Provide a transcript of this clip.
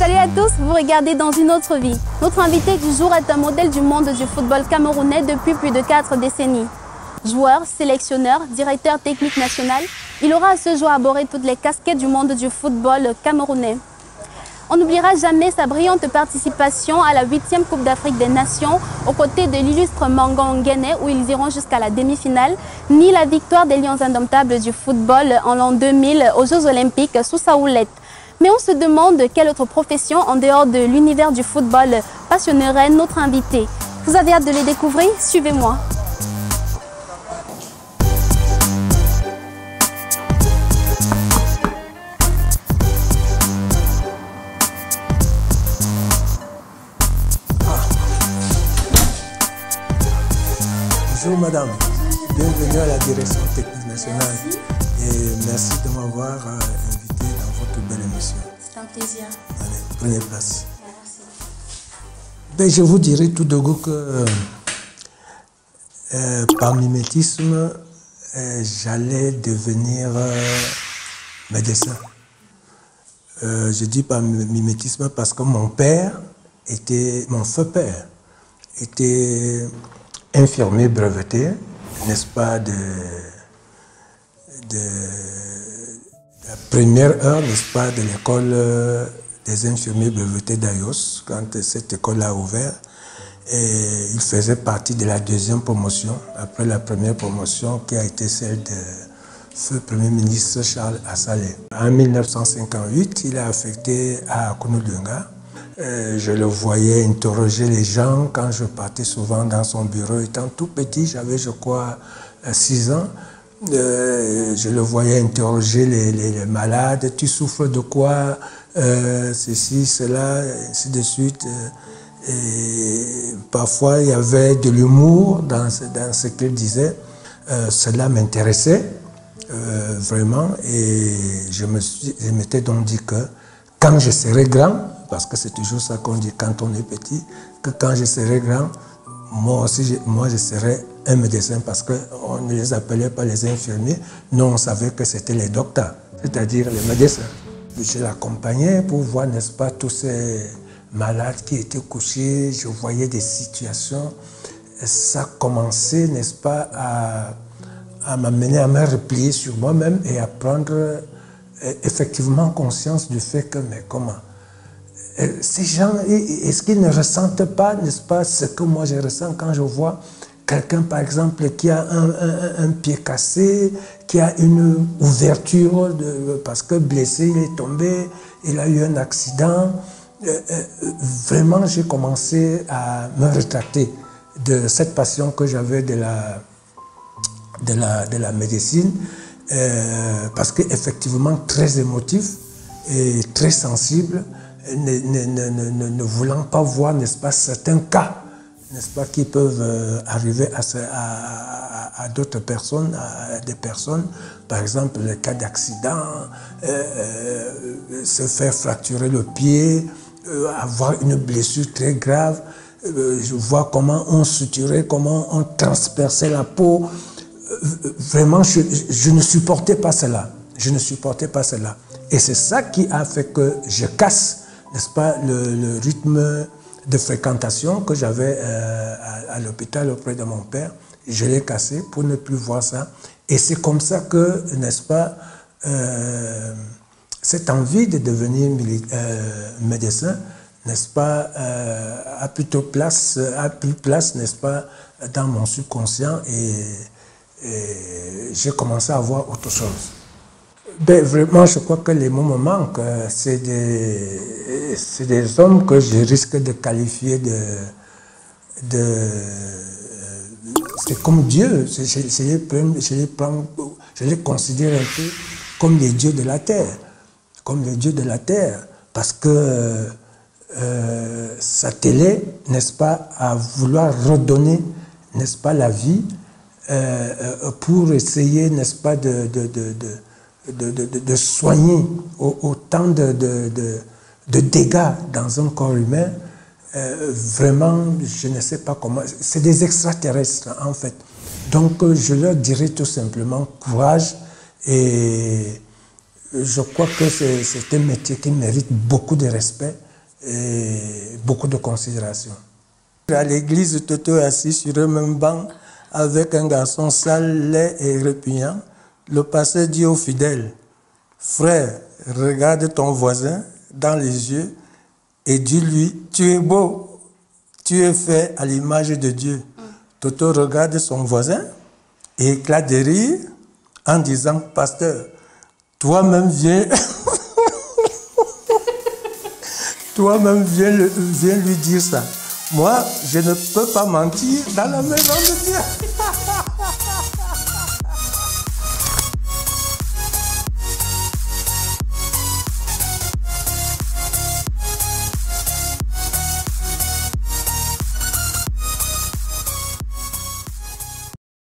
Salut à tous, vous regardez Dans une autre vie. Notre invité du jour est un modèle du monde du football camerounais depuis plus de 4 décennies. Joueur, sélectionneur, directeur technique national, il aura à ce jour arboré toutes les casquettes du monde du football camerounais. On n'oubliera jamais sa brillante participation à la 8e Coupe d'Afrique des Nations aux côtés de l'illustre Mangan Nguéné où ils iront jusqu'à la demi-finale, ni la victoire des Lions indomptables du football en l'an 2000 aux Jeux Olympiques sous sa houlette. Mais on se demande quelle autre profession en dehors de l'univers du football passionnerait notre invité. Vous avez hâte de les découvrir? Suivez-moi. Bonjour madame, bienvenue à la direction technique nationale et merci de m'avoir invité dans votre belle émission. C'est un plaisir. Allez, prenez place. Merci. Ben, je vous dirai tout de go que par mimétisme, j'allais devenir médecin. Je dis par mimétisme parce que mon feu père était infirmier breveté, n'est-ce pas, de la première heure, n'est-ce pas, de l'école des infirmiers brevetés d'Ayos, quand cette école a ouvert. Et il faisait partie de la deuxième promotion, après la première promotion qui a été celle de feu Premier ministre Charles Assalé. En 1958, il a affecté à Kounoulunga. Je le voyais interroger les gens quand je partais souvent dans son bureau. Étant tout petit, j'avais je crois 6 ans, je le voyais interroger les malades. Tu souffres de quoi? Ceci, cela, ainsi de suite. Et parfois, il y avait de l'humour dans ce qu'il disait. Cela m'intéressait vraiment et je m'étais donc dit que quand je serai grand, parce que c'est toujours ça qu'on dit quand on est petit, que quand je serai grand, moi je serai un médecin parce qu'on ne les appelait pas les infirmiers, nous on savait que c'était les docteurs, c'est-à-dire les médecins. Je l'accompagnais pour voir, n'est-ce pas, tous ces malades qui étaient couchés, je voyais des situations, ça commençait, n'est-ce pas, à m'amener à me replier sur moi-même et à prendre effectivement conscience du fait que, mais comment ces gens, est-ce qu'ils ne ressentent pas, n'est-ce pas, ce que moi je ressens quand je vois quelqu'un, par exemple, qui a un pied cassé, qui a une ouverture, parce que blessé, il est tombé, il a eu un accident. Vraiment, j'ai commencé à me rétracter de cette passion que j'avais de la médecine, parce qu'effectivement, très émotif et très sensible, ne voulant pas voir, n'est-ce pas, certains cas, n'est-ce pas, qui peuvent arriver à d'autres personnes, à des personnes, par exemple, le cas d'accident, se faire fracturer le pied, avoir une blessure très grave, je vois comment on suturait, comment on transperçait la peau. Vraiment, je ne supportais pas cela. Je ne supportais pas cela. Et c'est ça qui a fait que je casse, n'est-ce pas, le rythme de fréquentation que j'avais à l'hôpital auprès de mon père. Je l'ai cassé pour ne plus voir ça. Et c'est comme ça que, n'est-ce pas, cette envie de devenir médecin, n'est-ce pas, a pris place, n'est-ce pas, dans mon subconscient et j'ai commencé à voir autre chose. Ben, vraiment, je crois que les mots me manquent. C'est des hommes que je risque de qualifier c'est comme Dieu. Je les considère un peu comme les dieux de la terre. Comme les dieux de la terre. Parce que ça télé, n'est-ce pas, à vouloir redonner, n'est-ce pas, la vie pour essayer, n'est-ce pas, de soigner autant de dégâts dans un corps humain, vraiment, je ne sais pas comment. C'est des extraterrestres, en fait. Donc, je leur dirais tout simplement courage et je crois que c'est un métier qui mérite beaucoup de respect et beaucoup de considération. À l'église, Toto est assis sur le même banc avec un garçon sale, laid et répugnant. Le pasteur dit aux fidèles, « Frère, regarde ton voisin dans les yeux et dis-lui, tu es beau, tu es fait à l'image de Dieu. » Toto regarde son voisin et éclate de rire en disant, « Pasteur, toi-même viens, toi-même viens lui dire ça. Moi, je ne peux pas mentir dans la maison de Dieu. »